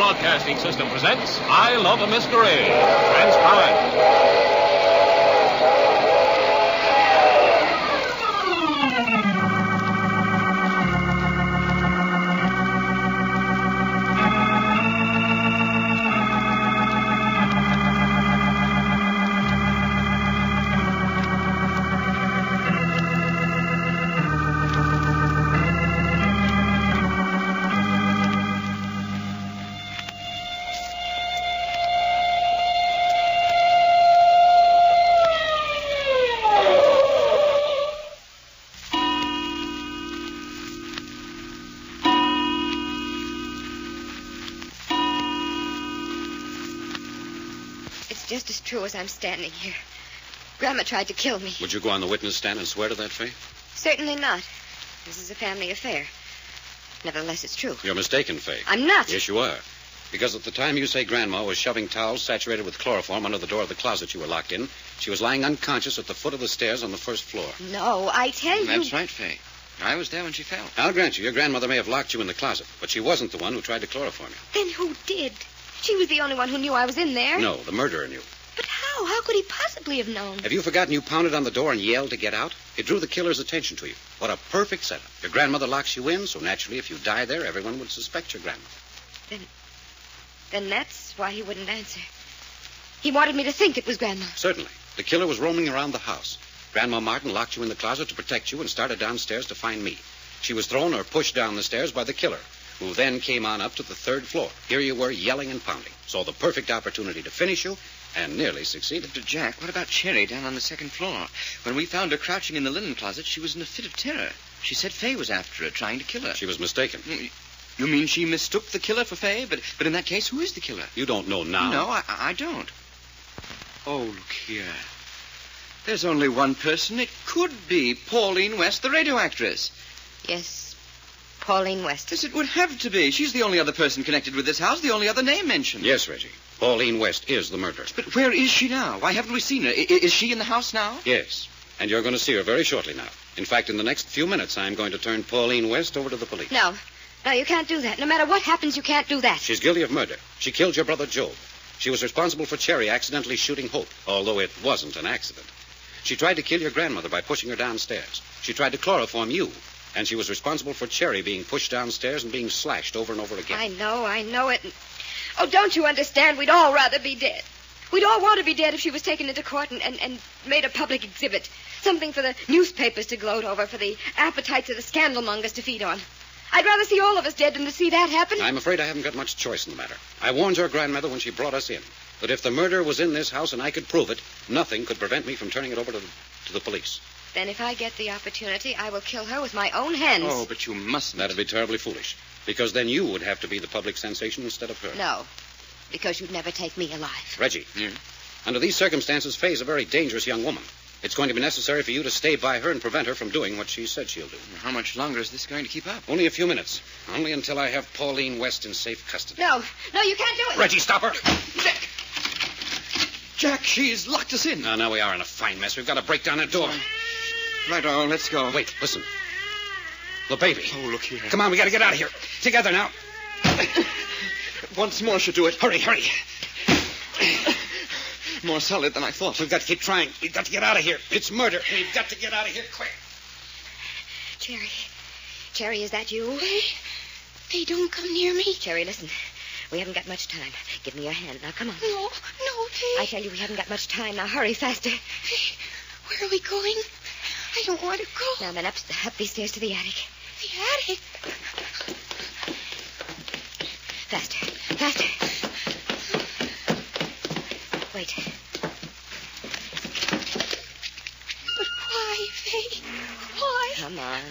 Broadcasting System presents I Love a Mystery. Transcribed. Just as true as I'm standing here. Grandma tried to kill me. Would you go on the witness stand and swear to that, Fay? Certainly not. This is a family affair. Nevertheless, it's true. You're mistaken, Fay. I'm not. Yes, you are. Because at the time you say Grandma was shoving towels saturated with chloroform under the door of the closet you were locked in, she was lying unconscious at the foot of the stairs on the first floor. No, I tell you... That's right, Fay. I was there when she fell. I'll grant you, your grandmother may have locked you in the closet, but she wasn't the one who tried to chloroform you. Then who did? She was the only one who knew I was in there. No, the murderer knew. But how? How could he possibly have known? Have you forgotten you pounded on the door and yelled to get out? It drew the killer's attention to you. What a perfect setup. Your grandmother locks you in, so naturally if you die there, everyone would suspect your grandmother. Then that's why he wouldn't answer. He wanted me to think it was Grandma. Certainly. The killer was roaming around the house. Grandma Martin locked you in the closet to protect you and started downstairs to find me. She was thrown or pushed down the stairs by the killer, who then came on up to the third floor. Here you were, yelling and pounding. Saw the perfect opportunity to finish you, and nearly succeeded. But, Jack, what about Cherry down on the second floor? When we found her crouching in the linen closet, she was in a fit of terror. She said Fay was after her, trying to kill her. She was mistaken. You mean she mistook the killer for Fay? But in that case, who is the killer? You don't know now. No, I don't. Oh, look here. There's only one person. It could be Pauline West, the radio actress. Yes, Pauline West. Yes, it would have to be. She's the only other person connected with this house, the only other name mentioned. Yes, Reggie. Pauline West is the murderer. But where is she now? Why haven't we seen her? Is she in the house now? Yes, and you're going to see her very shortly now. In fact, in the next few minutes, I'm going to turn Pauline West over to the police. No, you can't do that. No matter what happens, you can't do that. She's guilty of murder. She killed your brother Job. She was responsible for Cherry accidentally shooting Hope, although it wasn't an accident. She tried to kill your grandmother by pushing her downstairs. She tried to chloroform you, and she was responsible for Cherry being pushed downstairs and being slashed over and over again. I know it. Oh, don't you understand? We'd all rather be dead. We'd all want to be dead if she was taken into court and made a public exhibit. Something for the newspapers to gloat over, for the appetites of the scandalmongers to feed on. I'd rather see all of us dead than to see that happen. I'm afraid I haven't got much choice in the matter. I warned your grandmother when she brought us in that if the murder was in this house and I could prove it, nothing could prevent me from turning it over to the police. Then if I get the opportunity, I will kill her with my own hands. Oh, but you mustn't. That'd be terribly foolish, because then you would have to be the public sensation instead of her. No, because you'd never take me alive. Reggie, under these circumstances, Faye's a very dangerous young woman. It's going to be necessary for you to stay by her and prevent her from doing what she said she'll do. How much longer is this going to keep up? Only a few minutes. Only until I have Pauline West in safe custody. No, you can't do it. Reggie, stop her. Jack, she's locked us in. Now we are in a fine mess. We've got to break down that door. Right on, let's go. Wait, listen. The baby. Oh, look here. Come on, we got to get out of here. Together now. Once more should do it. Hurry. More solid than I thought. We've got to keep trying. We've got to get out of here. It's murder. We've got to get out of here quick. Cherry, is that you? They don't come near me. Cherry, listen. We haven't got much time. Give me your hand. Now, come on. No, Faye. I tell you, we haven't got much time. Now, hurry, faster. Hey, where are we going? I don't want to go. Now, then, up these stairs to the attic. The attic? Faster. Wait. But why, Faye? Why? Come on.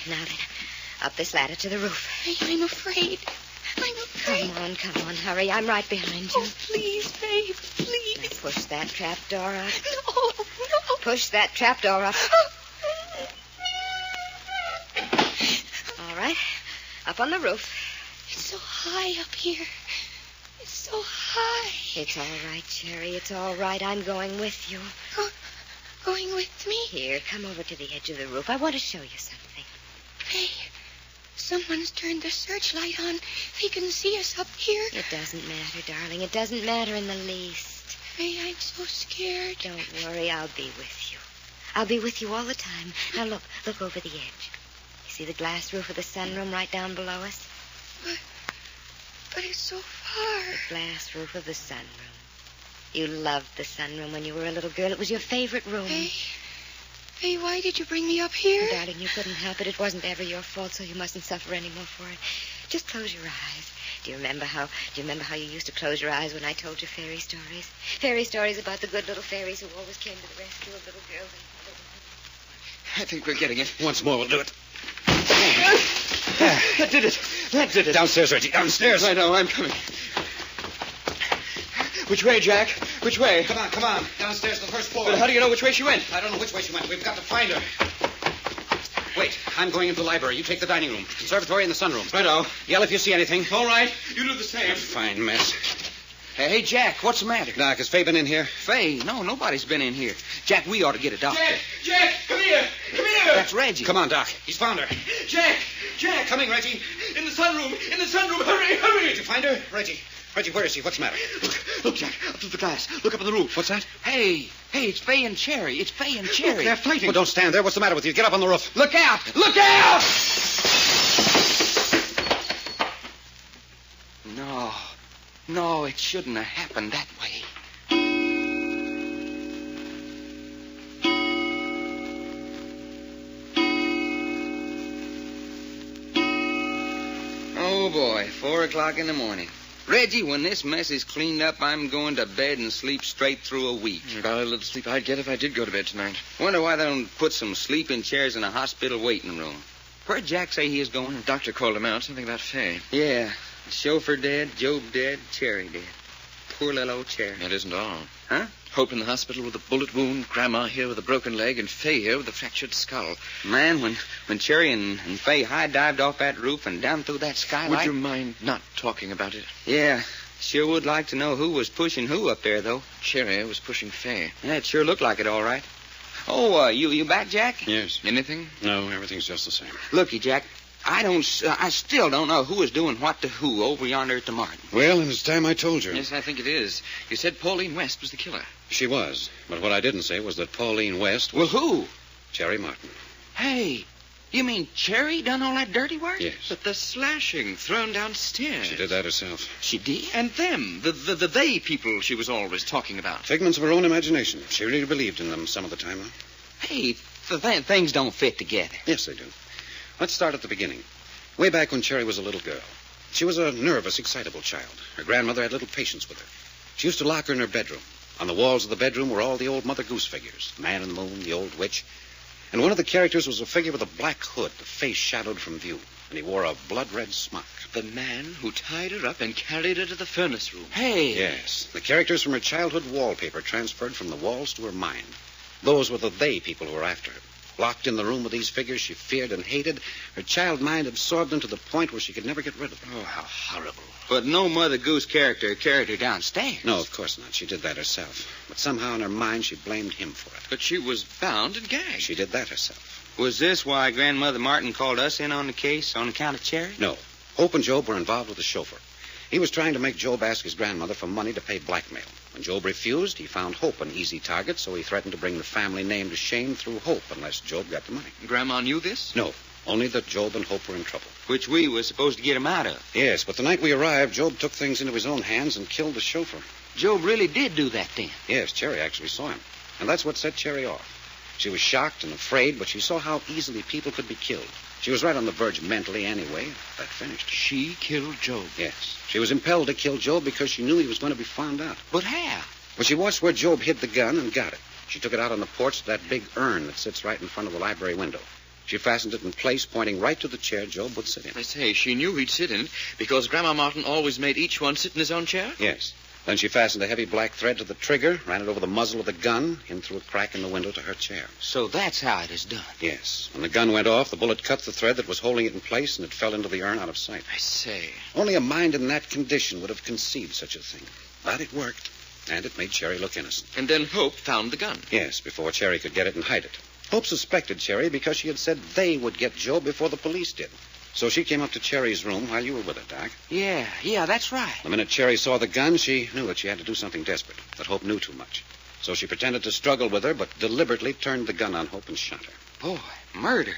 Now then, up this ladder to the roof. I'm afraid. Come on, hurry. I'm right behind you. Oh, please, Faye, please. Now push that trap door up. No. Push that trap door up. All right, up on the roof. It's so high up here. It's so high. It's all right, Cherry. It's all right. I'm going with you. Going with me? Here, come over to the edge of the roof. I want to show you something. Faye, someone's turned the searchlight on. They can see us up here. It doesn't matter, darling. It doesn't matter in the least. Faye, I'm so scared. Don't worry. I'll be with you. I'll be with you all the time. Now, look over the edge. You see the glass roof of the sunroom right down below us? But it's so far. The glass roof of the sunroom. You loved the sunroom when you were a little girl. It was your favorite room. Faye, why did you bring me up here? Darling, you couldn't help it. It wasn't ever your fault, so you mustn't suffer any more for it. Just close your eyes. Do you remember how you used to close your eyes when I told you fairy stories? Fairy stories about the good little fairies who always came to the rescue of little girls and I think we're getting it. Once more, we'll do it. That did it. Downstairs, Reggie, downstairs. I know, I'm coming. Which way, Jack? Which way? Come on. Downstairs to the first floor. But how do you know which way she went? I don't know which way she went. We've got to find her. Wait, I'm going into the library. You take the dining room, conservatory, and the sunroom. Righto. Yell if you see anything. All right. You do the same. A fine mess. Hey, Jack, what's the matter? Doc, has Faye been in here? Faye? No, nobody's been in here. Jack, we ought to get a doctor. Jack, come here. That's Reggie. Come on, Doc. He's found her. Jack. Coming, Reggie. In the sunroom. Hurry. Did you find her? Reggie, where is she? What's the matter? Look, Jack, up through the glass. Look up on the roof. What's that? Hey, it's Faye and Cherry. It's Faye and Cherry. Look, they're fighting. Well, don't stand there. What's the matter with you? Get up on the roof. Look out! Look out! No, it shouldn't have happened that way. Oh, boy, 4 o'clock in the morning. Reggie, when this mess is cleaned up, I'm going to bed and sleep straight through a week. About a little sleep I'd get if I did go to bed tonight. Wonder why they don't put some sleeping chairs in a hospital waiting room. Where'd Jack say he is going? The doctor called him out. Something about Faye. Yeah. The chauffeur dead, Job dead, Cherry dead. Poor little old Cherry. That isn't all. Huh? Hope in the hospital with a bullet wound, Grandma here with a broken leg, and Faye here with a fractured skull. Man, when Cherry and Faye high-dived off that roof and down through that skylight... Would you mind not talking about it? Yeah. Sure would like to know who was pushing who up there, though. Cherry was pushing Faye. Yeah, it sure looked like it, all right. Oh, you back, Jack? Yes. Anything? No, everything's just the same. Looky, Jack, I still don't know who is doing what to who over yonder at the Martin. Well, and it's time I told you. Yes, I think it is. You said Pauline West was the killer. She was. But what I didn't say was that Pauline West Well, was... who? Cherry Martin. Hey, you mean Cherry done all that dirty work? Yes. But the slashing thrown downstairs. She did that herself. She did? And them, the they people she was always talking about. Figments of her own imagination. She really believed in them some of the time, though. Hey, things don't fit together. Yes, they do. Let's start at the beginning. Way back when Cherry was a little girl. She was a nervous, excitable child. Her grandmother had little patience with her. She used to lock her in her bedroom. On the walls of the bedroom were all the old Mother Goose figures. The Man in the Moon, the Old Witch. And one of the characters was a figure with a black hood, the face shadowed from view. And he wore a blood-red smock. The man who tied her up and carried her to the furnace room. Hey. Yes, the characters from her childhood wallpaper transferred from the walls to her mind. Those were the they people who were after her. Locked in the room with these figures she feared and hated, her child mind absorbed them to the point where she could never get rid of them. Oh, how horrible. But no Mother Goose character carried her downstairs. No, of course not. She did that herself. But somehow in her mind she blamed him for it. But she was bound and gagged. She did that herself. Was this why Grandmother Martin called us in on the case on account of Cherry? No. Hope and Job were involved with the chauffeur. He was trying to make Job ask his grandmother for money to pay blackmail. When Job refused, he found Hope an easy target, so he threatened to bring the family name to shame through Hope unless Job got the money. Grandma knew this? No, only that Job and Hope were in trouble. Which we were supposed to get him out of. Yes, but the night we arrived, Job took things into his own hands and killed the chauffeur. Job really did do that then. Yes, Cherry actually saw him. And that's what set Cherry off. She was shocked and afraid, but she saw how easily people could be killed. She was right on the verge mentally anyway. That finished. She killed Job. Yes. She was impelled to kill Job because she knew he was going to be found out. But how? Well, she watched where Job hid the gun and got it. She took it out on the porch to that big urn that sits right in front of the library window. She fastened it in place, pointing right to the chair Job would sit in. I say, she knew he'd sit in it because Grandma Martin always made each one sit in his own chair? Yes. Then she fastened a heavy black thread to the trigger, ran it over the muzzle of the gun, in through a crack in the window to her chair. So that's how it is done. Yes. When the gun went off, the bullet cut the thread that was holding it in place, and it fell into the urn out of sight. I say. Only a mind in that condition would have conceived such a thing. But it worked, and it made Cherry look innocent. And then Hope found the gun. Yes, before Cherry could get it and hide it. Hope suspected Cherry because she had said they would get Joe before the police did. So she came up to Cherry's room while you were with her, Doc. Yeah, that's right. The minute Cherry saw the gun, she knew that she had to do something desperate, that Hope knew too much. So she pretended to struggle with her, but deliberately turned the gun on Hope and shot her. Boy, murder.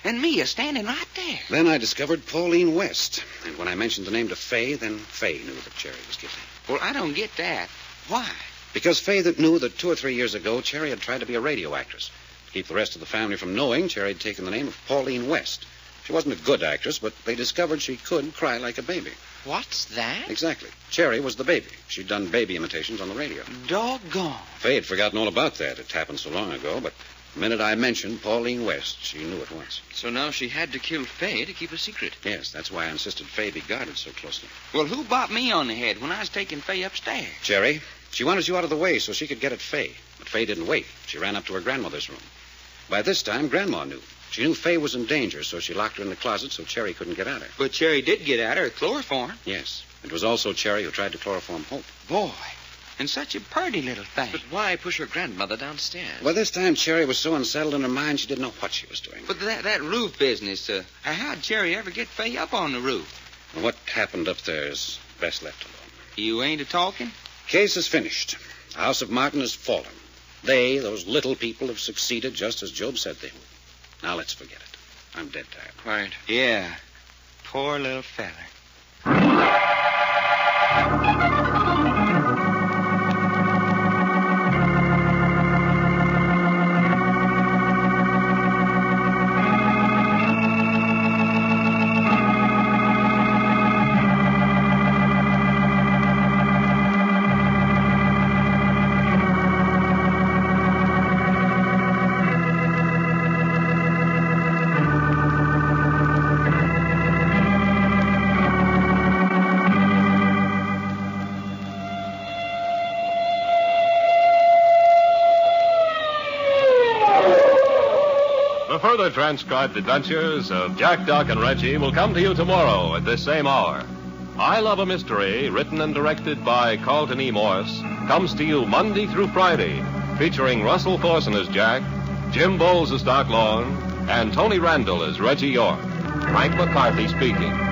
And me standing right there. Then I discovered Pauline West. And when I mentioned the name to Fay, then Fay knew that Cherry was guilty. Well, I don't get that. Why? Because Fay knew that 2 or 3 years ago, Cherry had tried to be a radio actress. To keep the rest of the family from knowing, Cherry had taken the name of Pauline West. She wasn't a good actress, but they discovered she could cry like a baby. What's that? Exactly. Cherry was the baby. She'd done baby imitations on the radio. Doggone. Fay had forgotten all about that. It happened so long ago, but the minute I mentioned Pauline West, she knew at once. So now she had to kill Fay to keep a secret. Yes, that's why I insisted Fay be guarded so closely. Well, who bopped me on the head when I was taking Fay upstairs? Cherry. She wanted you out of the way so she could get at Fay. But Fay didn't wait. She ran up to her grandmother's room. By this time, Grandma knew. She knew Fay was in danger, so she locked her in the closet so Cherry couldn't get at her. But Cherry did get at her with chloroform. Yes. It was also Cherry who tried to chloroform Hope. Boy, and such a pretty little thing. But why push her grandmother downstairs? Well, this time Cherry was so unsettled in her mind she didn't know what she was doing. But that roof business, how'd Cherry ever get Fay up on the roof? And what happened up there is best left alone. You ain't a-talking? Case is finished. The House of Martin has fallen. They, those little people, have succeeded just as Job said they would. Now let's forget it. I'm dead tired. Right. Yeah. Poor little feller. The further transcribed adventures of Jack, Doc, and Reggie will come to you tomorrow at this same hour. I Love a Mystery, written and directed by Carlton E. Morse, comes to you Monday through Friday, featuring Russell Thorson as Jack, Jim Bowles as Doc Long, and Tony Randall as Reggie York. Frank McCarthy speaking.